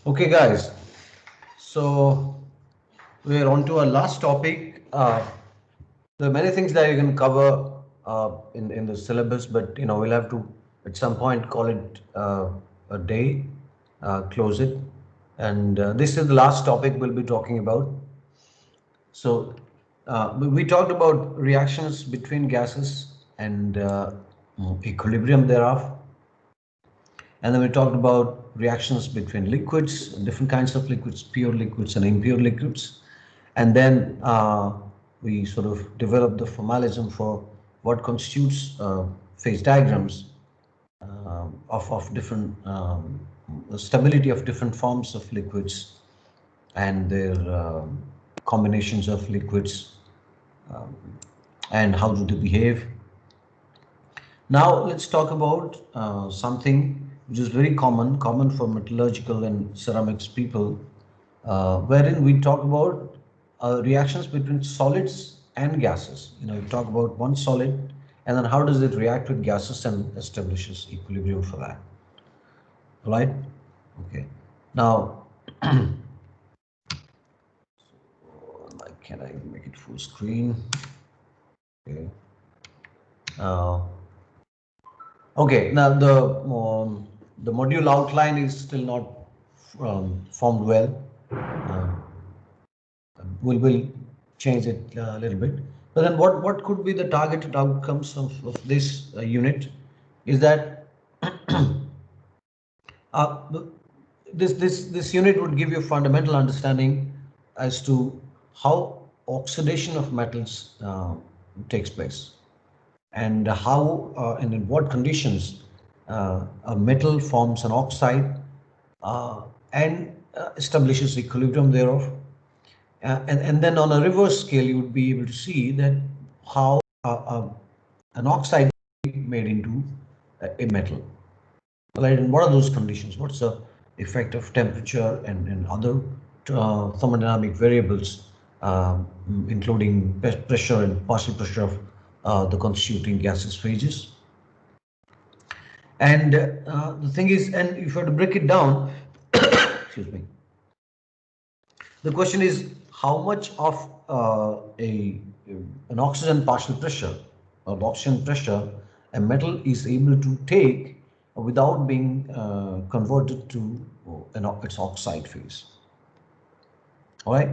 Okay, guys. So we're on to our last topic. There are many things that you can cover in the syllabus, but we'll have to at some point call it a day, close it, and this is the last topic we'll be talking about. So we talked about reactions between gases and equilibrium thereof. And then we talked about reactions between liquids, different kinds of liquids, pure liquids and impure liquids. And then we sort of developed the formalism for what constitutes phase diagrams of different the stability of different forms of liquids and their combinations of liquids um, and how do they behave. Now let's talk about something which is very common for metallurgical and ceramics people, wherein we talk about reactions between solids and gases. We talk about one solid and then how does it react with gases and establishes equilibrium for that. Right? Okay. Now, can I make it full screen? Okay. Uh, Okay, now the module outline is still not formed well. Uh, we'll change it a little bit. But then what could be the targeted outcomes of this unit is that uh, this unit would give you fundamental understanding as to how oxidation of metals takes place and how and in what conditions a metal forms an oxide and establishes equilibrium thereof. And then on a reverse scale, you would be able to see that how an oxide is made into a metal. Right? And what are those conditions? What's the effect of temperature and other thermodynamic variables, including pressure and partial pressure of the constituting gaseous phases? And the thing is, and if you have to break it down, excuse me, the question is how much of an oxygen partial pressure or oxygen pressure a metal is able to take without being converted to its oxide phase. All right,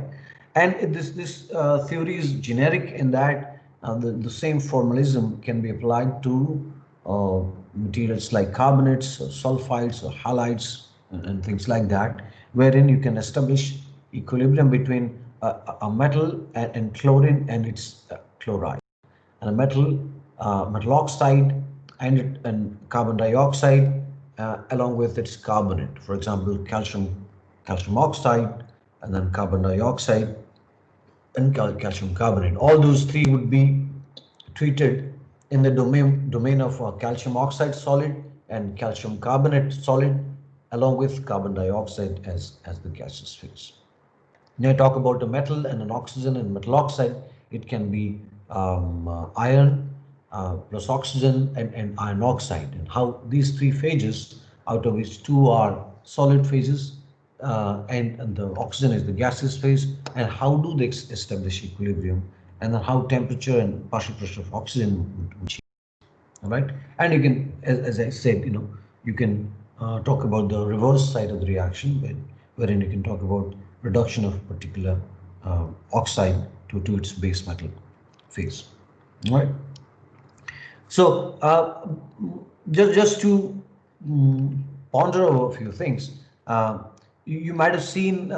and this theory is generic in that the same formalism can be applied to materials like carbonates or sulfides or halides and things like that, wherein you can establish equilibrium between a metal and chlorine and its chloride, and a metal oxide and carbon dioxide along with its carbonate. For example, calcium oxide and then carbon dioxide and calcium carbonate. All those three would be treated in the domain of calcium oxide solid and calcium carbonate solid along with carbon dioxide as the gaseous phase. When I talk about a metal and an oxygen and metal oxide, it can be iron plus oxygen and iron oxide, and how these three phases, out of which two are solid phases and the oxygen is the gaseous phase, and how do they establish equilibrium, and then how temperature and partial pressure of oxygen would change. All right, and you can, as I said, you can talk about the reverse side of the reaction, wherein you can talk about reduction of particular oxide to its base metal phase. All right. So just to ponder over a few things, you might have seen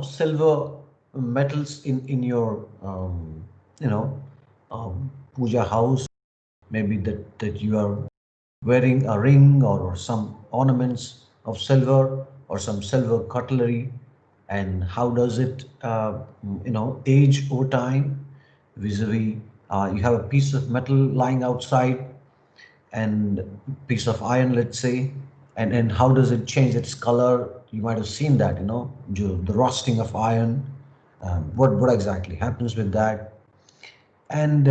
silver metals in your you know puja house. Maybe that you are wearing a ring or some ornaments of silver or some silver cutlery, and how does it age over time vis-a-vis you have a piece of metal lying outside and piece of iron, let's say, and how does it change its color. You might have seen that, the rusting of iron, what exactly happens with that, and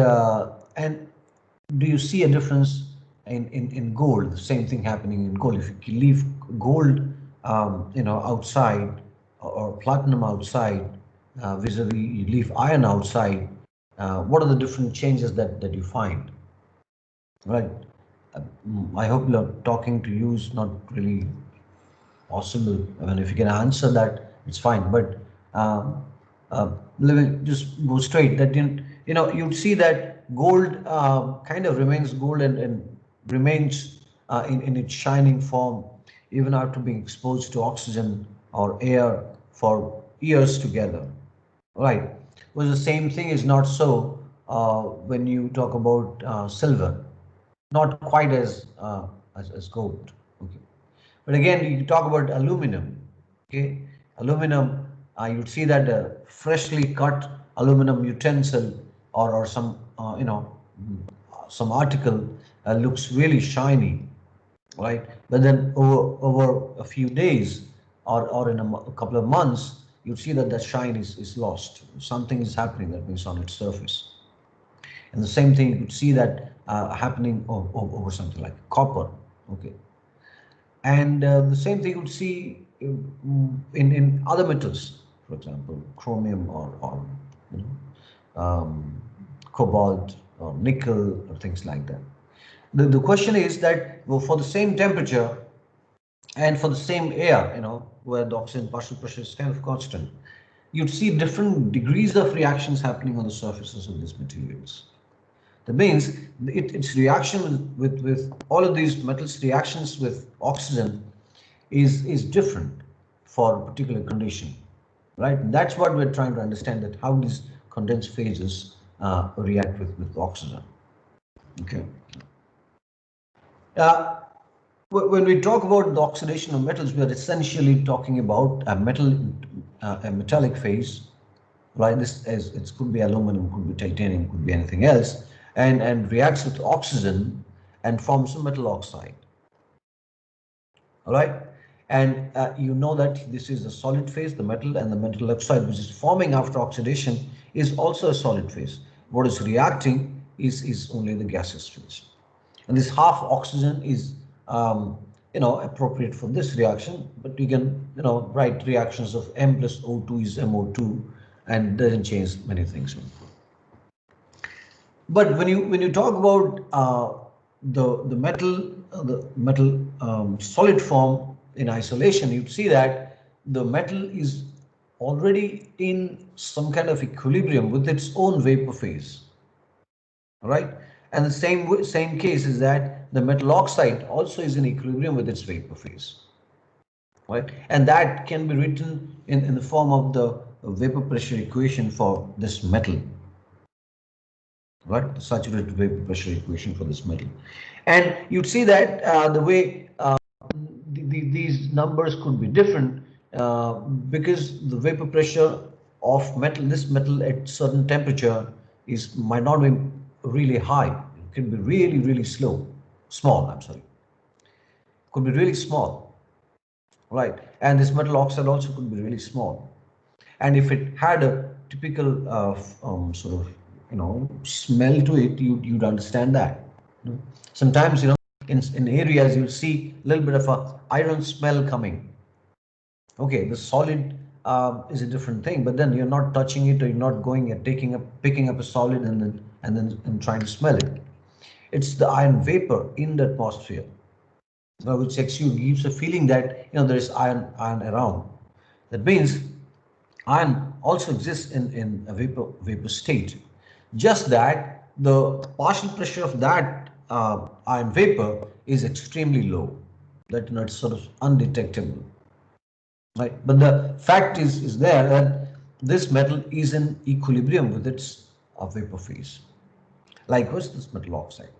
do you see a difference in gold? The same thing happening in gold. If you leave gold outside, or platinum outside, vis-a-vis you leave iron outside, what are the different changes that you find, right? I hope you're talking to you is not really possible. I mean, if you can answer that, it's fine. But uh, just go straight. That you'd see that gold kind of remains gold, and remains in its shining form even after being exposed to oxygen or air for years together. Right. Well, the same thing is not so when you talk about silver. Not quite as gold. Okay. But again, you talk about aluminum. Okay, aluminum. You'd see that freshly cut aluminum utensil, or some some article looks really shiny, right? But then over a few days, or in a couple of months, you see that shine is lost. Something is happening, that means, on its surface. And the same thing you could see that happening over something like copper. Okay. And the same thing you would see in other metals, for example, chromium, or you cobalt or nickel or things like that. The question is that, well, for the same temperature and for the same air, where the oxygen partial pressure is kind of constant, you'd see different degrees of reactions happening on the surfaces of these materials. That means its reaction with all of these metals, reactions with oxygen is different for a particular condition, right? And that's what we're trying to understand, that how these condensed phases react with oxygen. Okay. Uh, when we talk about the oxidation of metals, we are essentially talking about a metallic phase, right? This is, it could be aluminum, could be titanium, could be anything else, and reacts with oxygen and forms a metal oxide. All right, and you know that this is a solid phase, the metal, and the metal oxide, which is forming after oxidation, is also a solid phase. What is reacting is only the gaseous phase, and this half oxygen is appropriate for this reaction. But you can write reactions of M plus O2 is MO2, and doesn't change many things. But when you talk about the metal solid form in isolation, you see that the metal is already in some kind of equilibrium with its own vapor phase, right? And the same case is that the metal oxide also is in equilibrium with its vapor phase, right? And that can be written in the form of the vapor pressure equation for this metal, right? The saturated vapor pressure equation for this metal. And you'd see that the way these numbers could be different, because the vapor pressure of this metal at certain temperature might not be really high. It can be really, really small, I'm sorry. Could be really small, right? And this metal oxide also could be really small. And if it had a typical sort of smell to it, you'd understand that. Sometimes in areas you'll see a little bit of a iron smell coming. Okay, the solid is a different thing, but then you're not touching it, or you're not going and picking up a solid and trying to smell it. It's the iron vapor in the atmosphere, which gives a feeling that there is iron around. That means iron also exists in a vapor state. Just that the partial pressure of that iron vapor is extremely low. That it's sort of undetectable, right? But the fact is there that this metal is in equilibrium with its vapor phase. Likewise, this metal oxide.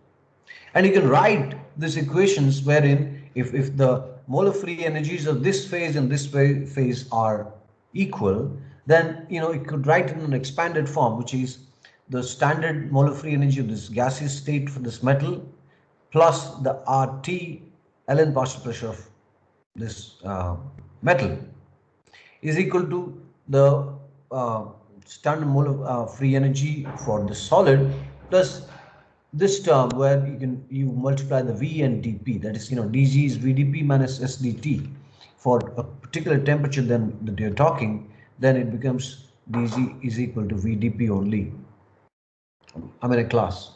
And you can write these equations wherein if the molar free energies of this phase and this phase are equal, then it could write in an expanded form, which is the standard molar free energy of this gaseous state for this metal plus the RT ln partial pressure of this metal is equal to the standard molar free energy for the solid plus this term where you multiply the V and dP, that is dG is VdP minus SdT for a particular temperature then that you're talking, then it becomes dg is equal to vdp only. I'm in a class.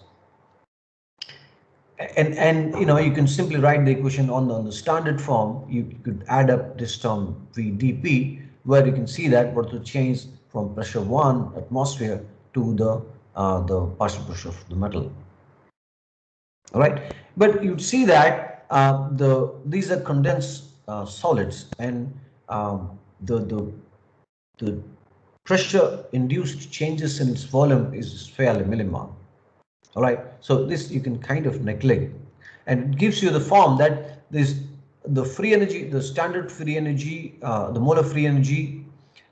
And you know, you can simply write the equation on the standard form. You could add up this term vdp, where you can see that what to change from pressure 1 atmosphere to the partial pressure of the metal. All right, but you'd see that these are condensed solids, and the pressure induced changes in its volume is fairly minimal. All right, so this you can kind of neglect, and it gives you the form that the free energy, the standard free energy, the molar free energy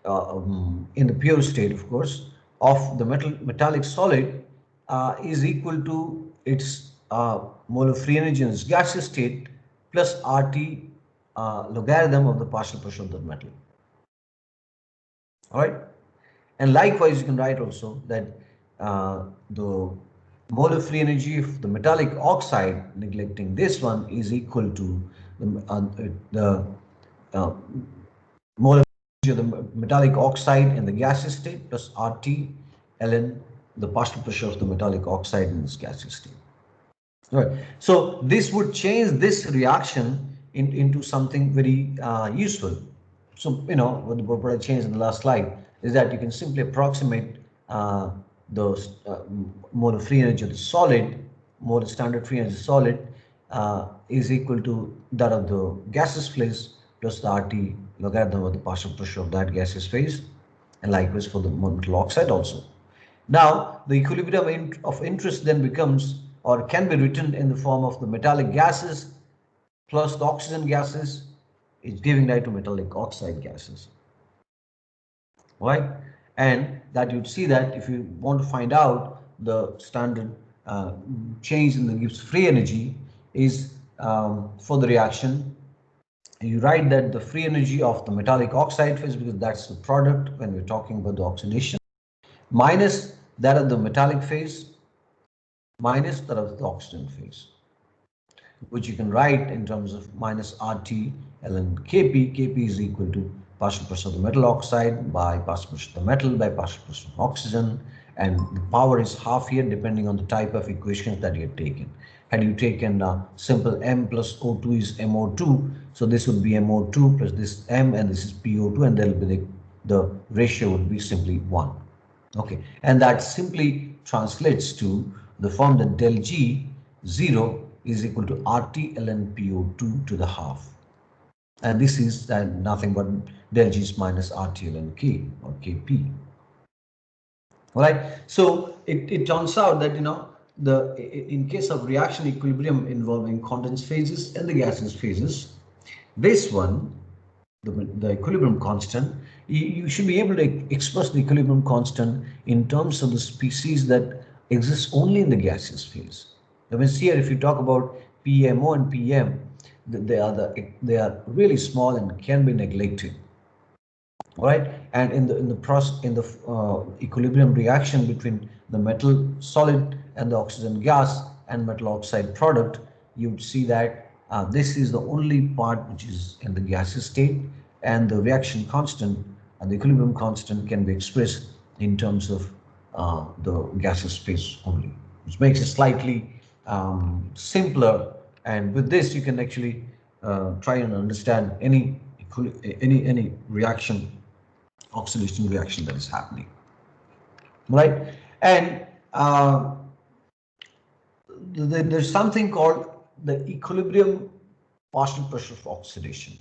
in the pure state, of course, of the metallic solid is equal to its molar free energy in its gaseous state plus RT logarithm of the partial pressure of the metal. All right, and likewise you can write also that the molar free energy of the metallic oxide, neglecting this one, is equal to the molar energy of the metallic oxide in the gaseous state plus RT ln the partial pressure of the metallic oxide in this gaseous state. Right. So this would change this reaction into something very useful. So, you know, what I changed in the last slide is that you can simply approximate the molar free energy of the solid, molar standard free energy of the solid is equal to that of the gaseous phase plus the RT logarithm of the partial pressure of that gaseous phase, and likewise for the metal oxide also. Now, the equilibrium of interest then becomes, or can be written in the form of the metallic gases plus the oxygen gases is giving rise to metallic oxide gases. Right? And that you'd see that if you want to find out the standard change in the Gibbs free energy is for the reaction, you write that the free energy of the metallic oxide phase, because that's the product when we're talking about the oxidation, minus that of the metallic phase minus that of the oxygen phase, which you can write in terms of minus RT ln Kp. Kp is equal to partial pressure of the metal oxide by partial pressure of the metal by partial pressure of oxygen, and the power is half here depending on the type of equations that you have taken. Had you taken simple M plus O2 is MO2, so this would be MO2 plus this M, and this is PO2, and there will be the ratio would be simply 1. Okay, and that simply translates to the form that del G 0 is equal to RT ln PO2 to the half. And this is nothing but del G is minus RT ln K or Kp. All right, so it turns out that, you know, in case of reaction equilibrium involving condensed phases and the gaseous phases, this one, the equilibrium constant, you should be able to express the equilibrium constant in terms of the species that exists only in the gaseous phase. Now, here, if you talk about PMO and PM, they are really small and can be neglected. All right, and in the equilibrium reaction between the metal solid and the oxygen gas and metal oxide product, you'd see that this is the only part which is in the gaseous state, and the reaction constant and the equilibrium constant can be expressed in terms of the gaseous phase only, which makes it slightly simpler. And with this, you can actually try and understand any reaction, oxidation reaction that is happening, right? And there's something called the equilibrium partial pressure of oxidation.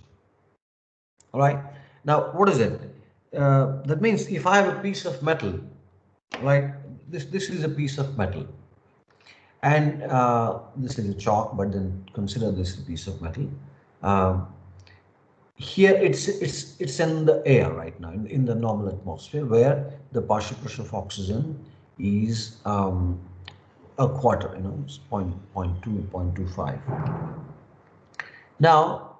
All right, now what is it? That means if I have a piece of metal, right, this is a piece of metal, and this is a chalk, but then consider this a piece of metal. Here it's in the air right now, in the normal atmosphere, where the partial pressure of oxygen is a quarter, you know, it's 0.2, 0.25. Now,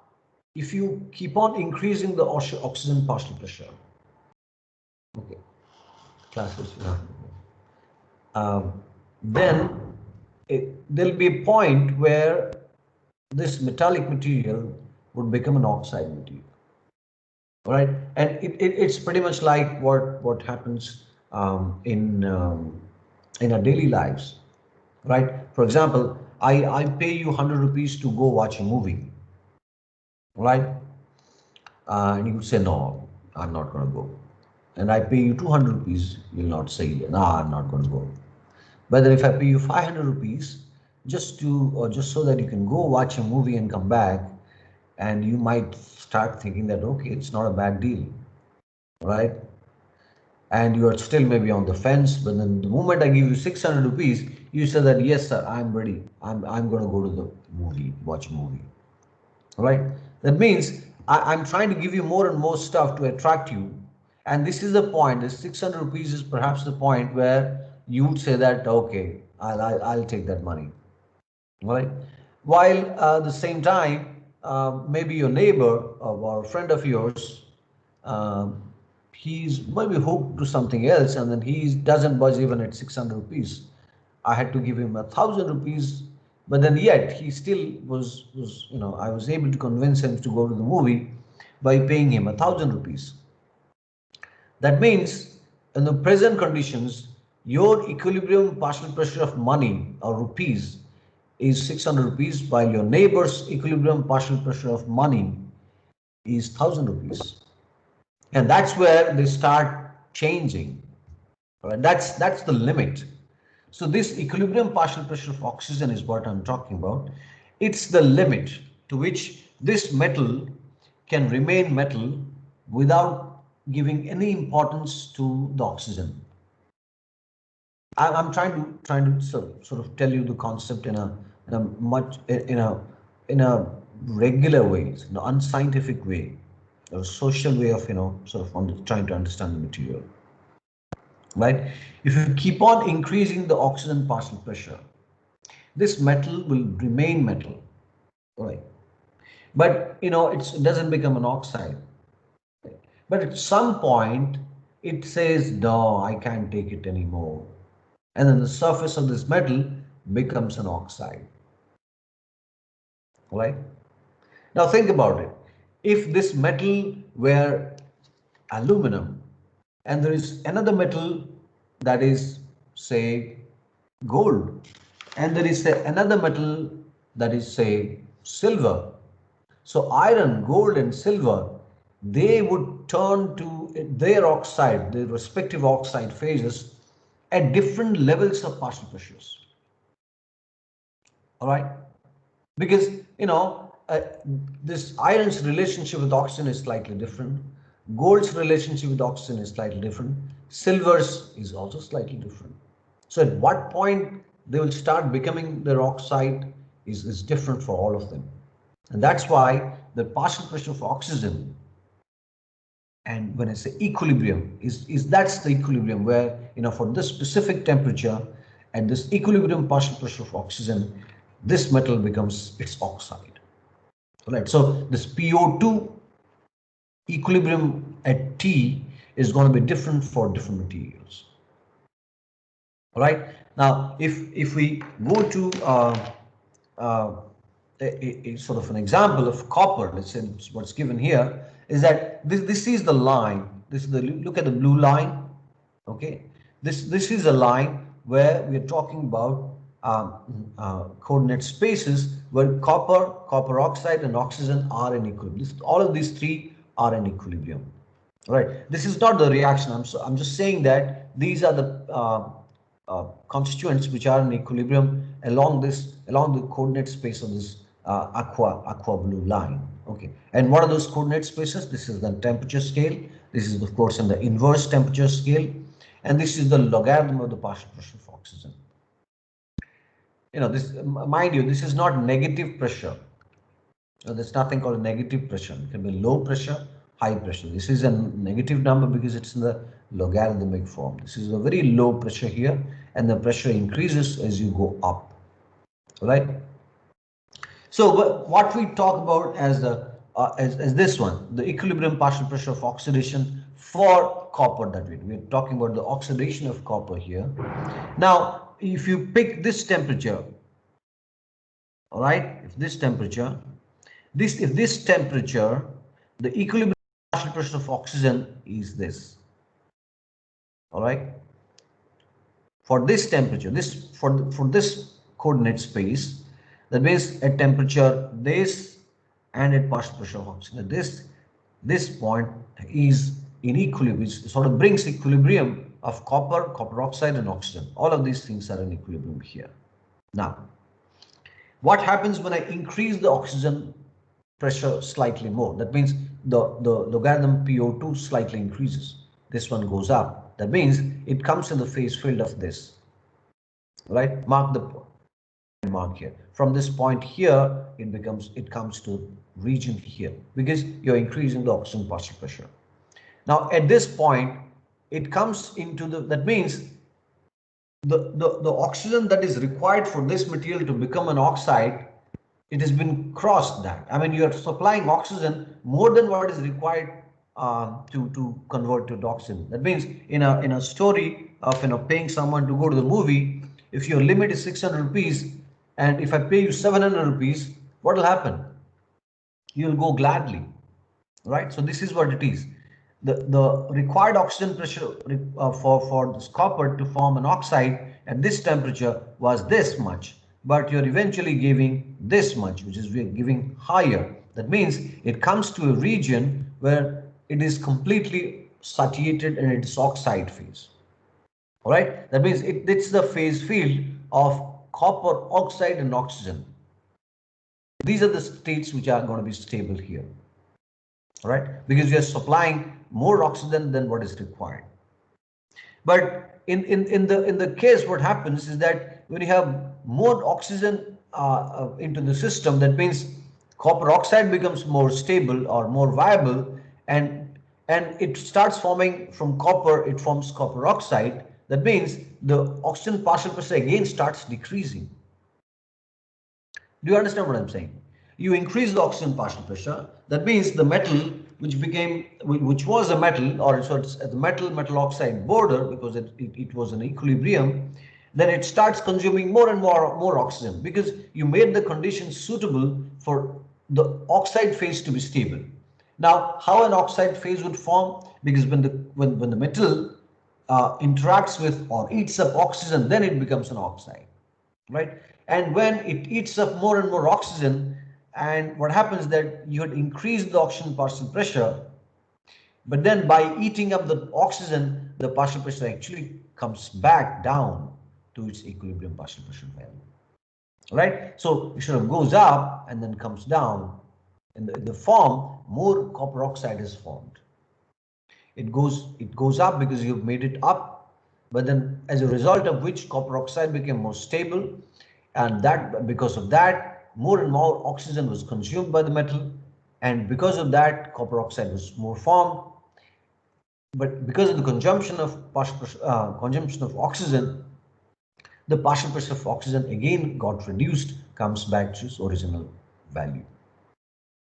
if you keep on increasing the oxygen partial pressure, okay, classes, then there'll be a point where this metallic material would become an oxide material. All right, and it's pretty much like what happens in our daily lives, right? For example, I pay you 100 rupees to go watch a movie, right? And you say no, I'm not going to go. And I pay you 200 rupees, you'll not say no, I'm not going to go. But then if I pay you 500 rupees just to or just so that you can go watch a movie and come back, and you might start thinking that okay, it's not a bad deal, right? And you are still maybe on the fence, but then the moment I give you 600 rupees, you say that yes sir, I'm ready, I'm going to go to the movie, watch a movie. All right, that means I'm trying to give you more and more stuff to attract you, and this is the point. This 600 rupees is perhaps the point where you would say that okay, I'll take that money. All right, while at the same time, maybe your neighbor or a friend of yours, um, he's maybe hooked to something else, and then he doesn't budge even at 600 rupees. I had to give him 1,000 rupees, but then yet he still was I was able to convince him to go to the movie by paying him 1,000 rupees. That means in the present conditions, your equilibrium partial pressure of money or rupees is 600 rupees, while your neighbor's equilibrium partial pressure of money is 1,000 rupees. And that's where they start changing. Right? That's the limit. So this equilibrium partial pressure of oxygen is what I'm talking about. It's the limit to which this metal can remain metal without giving any importance to the oxygen. I'm trying to sort of tell you the concept in a regular way, in an unscientific way, a social way of sort of trying to understand the material. Right? If you keep on increasing the oxygen partial pressure, this metal will remain metal, right? But it doesn't become an oxide. But at some point, it says, no, I can't take it anymore. And then the surface of this metal becomes an oxide, right? Now think about it. If this metal were aluminum, and there is another metal that is, say, gold, and there is another metal that is, say, silver. So iron, gold and silver, they would turn to their oxide, their respective oxide phases at different levels of partial pressures. All right? Because this iron's relationship with oxygen is slightly different. Gold's relationship with oxygen is slightly different. Silver's is also slightly different. So at what point they will start becoming their oxide is different for all of them. And that's why the partial pressure of oxygen, and when I say equilibrium, is that's the equilibrium where, for this specific temperature, at this equilibrium partial pressure of oxygen, this metal becomes its oxide. Right. So this PO2 equilibrium at T is going to be different for different materials. All right. Now, if we go to uh, a sort of an example of copper, let's say what's given here is that this is the line. This is the look at the blue line. Okay. This is a line where we are talking about coordinate spaces where copper oxide, and oxygen are in equilibrium. All of these three are in equilibrium. Right. This is not the reaction. I'm just saying that these are the constituents which are in equilibrium along the coordinate space of this aqua blue line. Okay. And what are those coordinate spaces? This is the temperature scale. This is of course in the inverse temperature scale, and this is the logarithm of the partial pressure of oxygen. This, mind you, this is not negative pressure. There's nothing called negative pressure. It can be low pressure, high pressure. This is a negative number because it's in the logarithmic form. This is a very low pressure here, and the pressure increases as you go up. Right? So what we talk about as this one, the equilibrium partial pressure of oxidation for copper, that we're talking about the oxidation of copper here. Now, if you pick this temperature, all right, if this temperature, the equilibrium partial pressure of oxygen is this. All right. For this temperature, for this coordinate space, that means at temperature this and at partial pressure of oxygen, this point is in equilibrium, which sort of brings equilibrium of copper oxide and oxygen. All of these things are in equilibrium here. Now, what happens when I increase the oxygen pressure slightly more? That means the logarithm PO2 slightly increases. This one goes up. That means it comes in the phase field of this. Right? Mark here. From this point here, it comes to region here because you're increasing the oxygen partial pressure. Now at this point, it comes into that means the oxygen that is required for this material to become an oxide, it has been crossed that. I mean, you are supplying oxygen more than what is required to convert to oxygen. That means in a story of paying someone to go to the movie, if your limit is 600 rupees and if I pay you 700 rupees, what will happen? You will go gladly, right? So this is what it is. The required oxygen pressure for this copper to form an oxide at this temperature was this much, but you're eventually giving this much, which is we're giving higher. That means it comes to a region where it is completely satiated and it's oxide phase. All right, that means it's the phase field of copper oxide and oxygen. These are the states which are going to be stable here. All right, because we are supplying more oxygen than what is required. But in the case, what happens is that when you have more oxygen into the system, that means copper oxide becomes more stable or more viable, and it starts forming from copper, it forms copper oxide. That means the oxygen partial pressure again starts decreasing. Do you understand what I'm saying? You increase the oxygen partial pressure. That means the metal, which was a metal, or so it's at the metal oxide border, because it was an equilibrium, then it starts consuming more and more oxygen because you made the conditions suitable for the oxide phase to be stable. Now, how an oxide phase would form? Because when the metal interacts with or eats up oxygen, then it becomes an oxide, right? And when it eats up more and more oxygen, and what happens that you had increased the oxygen partial pressure, but then by eating up the oxygen, the partial pressure actually comes back down to its equilibrium partial pressure value, right? So it sort of goes up and then comes down. In the form, more copper oxide is formed. It goes up because you've made it up, but then as a result of which copper oxide became more stable, and that because of that more and more oxygen was consumed by the metal, and because of that copper oxide was more formed. But because of the consumption of oxygen, the partial pressure of oxygen again got reduced, comes back to its original value.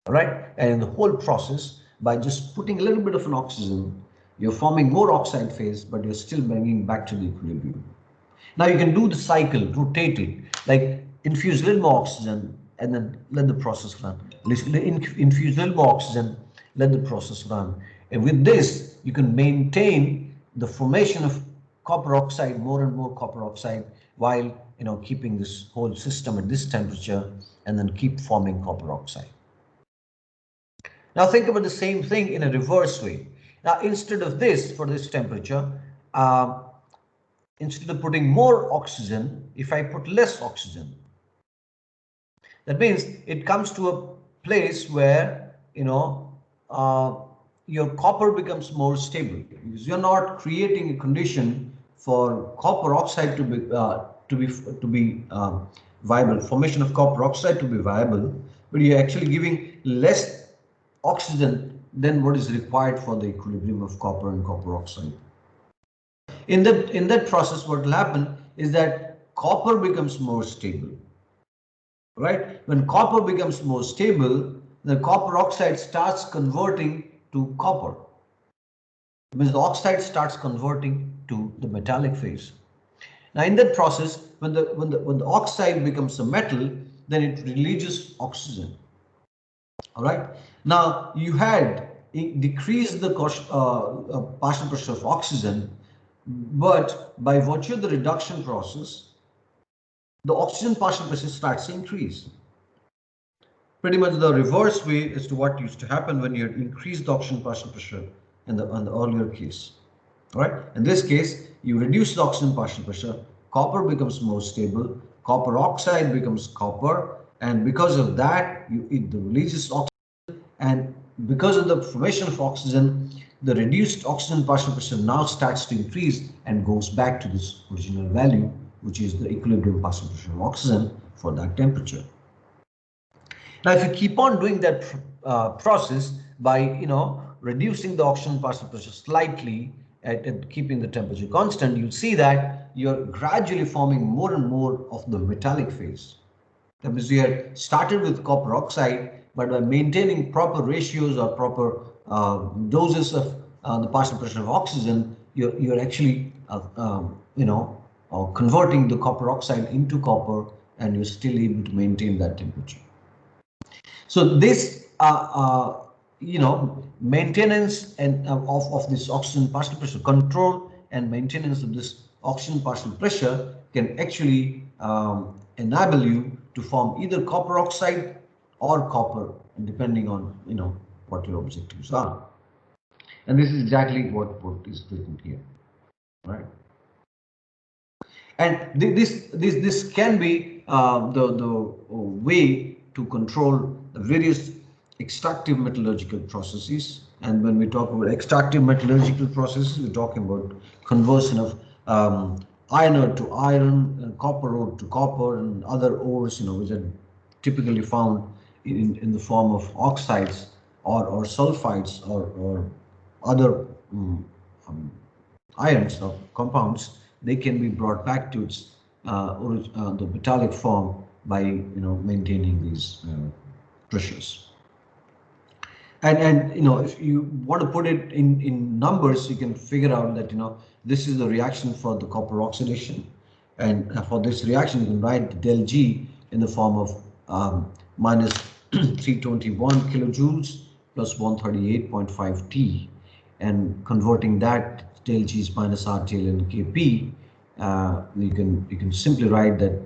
All right, and in the whole process, by just putting a little bit of an oxygen, you're forming more oxide phase, but you're still bringing back to the equilibrium. Now you can do the cycle, rotate it, like infuse a little more oxygen and then let the process run. Infuse a little more oxygen, let the process run. And with this, you can maintain the formation of copper oxide, more and more copper oxide, while keeping this whole system at this temperature, and then keep forming copper oxide. Now think about the same thing in a reverse way. Now instead of this, for this temperature, instead of putting more oxygen, if I put less oxygen, that means it comes to a place where your copper becomes more stable, because you're not creating a condition for copper oxide to be viable, formation of copper oxide to be viable, but you're actually giving less oxygen than what is required for the equilibrium of copper and copper oxide. In that process, what will happen is that copper becomes more stable, right? When copper becomes more stable, the copper oxide starts converting to copper, because the oxide starts converting to the metallic phase. Now in that process, when the oxide becomes a metal, then it releases oxygen. All right. Now you had decrease the partial pressure of oxygen, but by virtue of the reduction process, the oxygen partial pressure starts to increase. Pretty much the reverse way as to what used to happen when you increase the oxygen partial pressure in the earlier case. All right. In this case, you reduce the oxygen partial pressure, copper becomes more stable, copper oxide becomes copper, and because of that, it releases oxygen, and because of the formation of oxygen, the reduced oxygen partial pressure now starts to increase and goes back to this original value, which is the equilibrium partial pressure of oxygen for that temperature. Now, if you keep on doing that process by, reducing the oxygen partial pressure slightly at keeping the temperature constant, you'll see that you're gradually forming more and more of the metallic phase. That means you had started with copper oxide, but by maintaining proper ratios or proper doses of the partial pressure of oxygen, you're actually, converting the copper oxide into copper, and you're still able to maintain that temperature. So this, maintenance and of this oxygen partial pressure, control and maintenance of this oxygen partial pressure can actually enable you to form either copper oxide or copper, depending on what your objectives are. And this is exactly what is written here, right? And this can be the way to control the various extractive metallurgical processes. And when we talk about extractive metallurgical processes, we're talking about conversion of iron ore to iron, copper ore to copper, and other ores, which are typically found in the form of oxides or sulfides or other ions or compounds. They can be brought back to its the metallic form by maintaining these pressures. And if you want to put it in numbers, you can figure out that this is the reaction for the copper oxidation, and for this reaction you can write del G in the form of minus 321 kilojoules plus 138.5 T, and converting that del G is minus RT ln Kp. You can simply write that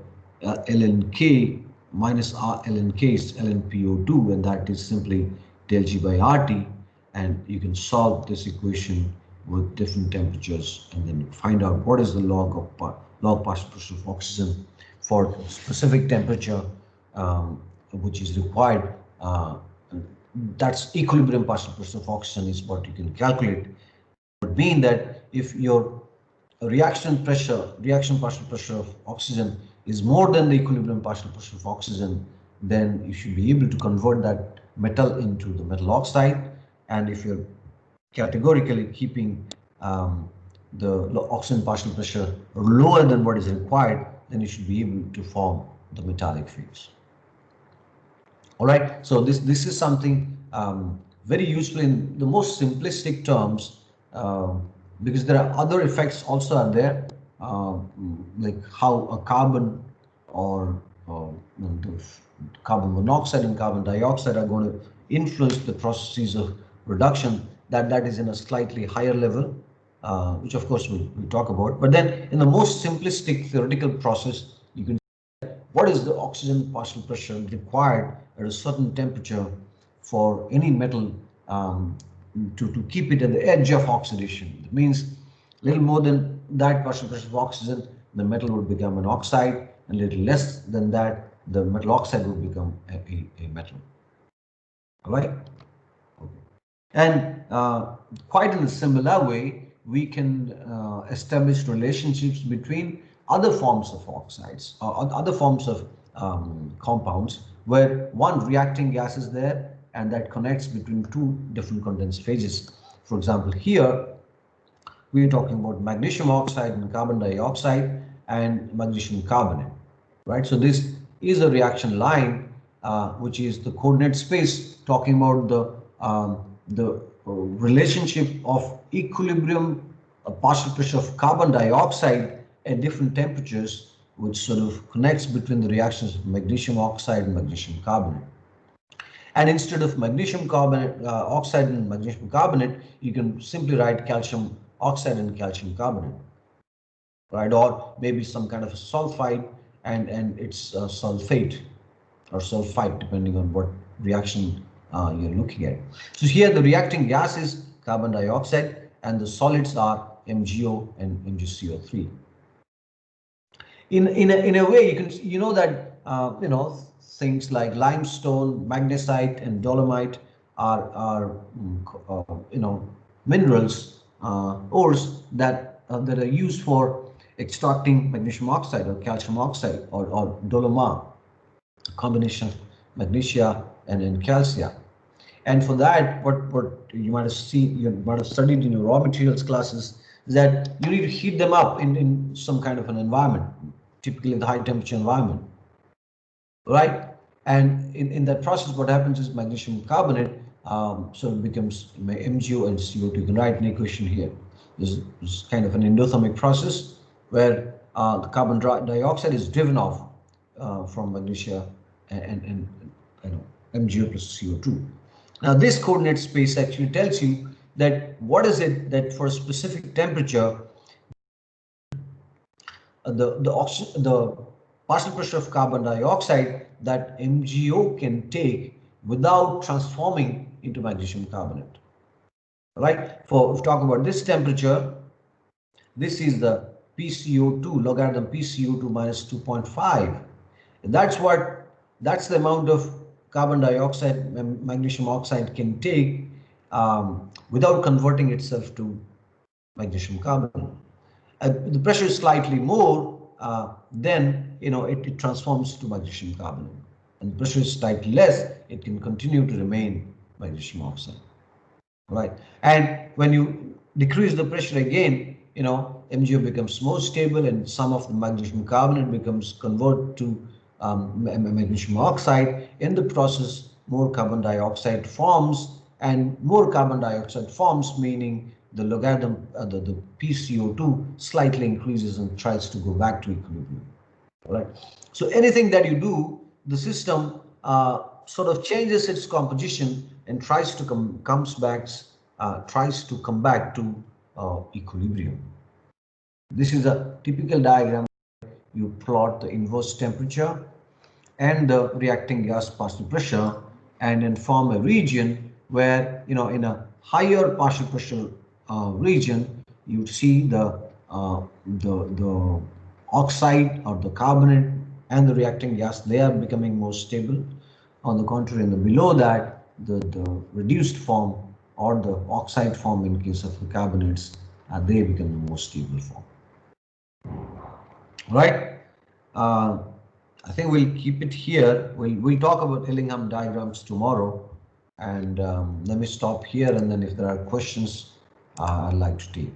ln K minus R ln K is ln PO2, and that is simply del G by RT, and you can solve this equation with different temperatures and then find out what is the log partial pressure of oxygen for specific temperature which is required. That's equilibrium partial pressure of oxygen is what you can calculate. It would mean that if your reaction partial pressure of oxygen is more than the equilibrium partial pressure of oxygen, then you should be able to convert that metal into the metal oxide. And if you're categorically keeping the oxygen partial pressure lower than what is required, then you should be able to form the metallic phase. All right, so this is something very useful in the most simplistic terms, because there are other effects also are there, like how a carbon or the carbon monoxide and carbon dioxide are going to influence the processes of reduction. That is in a slightly higher level, which of course we'll talk about. But then in the most simplistic theoretical process, you can see what is the oxygen partial pressure required at a certain temperature for any metal to keep it at the edge of oxidation. It means a little more than that partial pressure of oxygen, the metal would become an oxide, and a little less than that, the metal oxide would become a metal. All right. Okay. And quite in a similar way, we can establish relationships between other forms of oxides or other forms of compounds, where one reacting gas is there and that connects between two different condensed phases. For example, here we are talking about magnesium oxide and carbon dioxide and magnesium carbonate, right? So this is a reaction line, which is the coordinate space talking about the relationship of equilibrium partial pressure of carbon dioxide at different temperatures, which sort of connects between the reactions of magnesium oxide and magnesium carbonate. And instead of magnesium carbonate, oxide and magnesium carbonate, you can simply write calcium oxide and calcium carbonate, right? Or maybe some kind of a sulfide and it's sulfate or sulfite, depending on what reaction you're looking at. So here the reacting gas is carbon dioxide and the solids are MgO and MgCO3. In a way, you know that things like limestone, magnesite, and dolomite are minerals, ores that are used for extracting magnesium oxide or calcium oxide or dolomite, combination of magnesia and calcia. And for that, what you might have seen, you might have studied in your raw materials classes, is that you need to heat them up in some kind of an environment, typically the high temperature environment, right? And in that process, what happens is magnesium carbonate so it becomes MgO and CO2. You can write an equation here. This is kind of an endothermic process where the carbon dioxide is driven off from magnesia and MgO plus CO2. Now this coordinate space actually tells you that what is it that for a specific temperature the partial pressure of carbon dioxide that MgO can take without transforming into magnesium carbonate. Right? If we talk about this temperature, this is the PCO2 logarithm PCO2 minus 2.5. That's the amount of carbon dioxide magnesium oxide can take without converting itself to magnesium carbonate. The pressure is slightly more, then it transforms to magnesium carbonate. And the pressure is slightly less, it can continue to remain magnesium oxide. Right? And when you decrease the pressure again, MgO becomes more stable and some of the magnesium carbonate becomes converted to magnesium oxide. In the process, more carbon dioxide forms, and more carbon dioxide forms, meaning the logarithm, the PCO2 slightly increases and tries to go back to equilibrium. Right? So anything that you do, the system sort of changes its composition and tries to come back to equilibrium. This is a typical diagram. You plot the inverse temperature and the reacting gas partial pressure, and then form a region where in a higher partial pressure region you see the oxide or the carbonate and the reacting gas, they are becoming more stable. On the contrary, in the below that, the reduced form or the oxide form in case of the carbonates, they become the more stable form. Right? I think we'll keep it here. We'll talk about Ellingham diagrams tomorrow, and let me stop here, and then if there are questions, I'd like to take.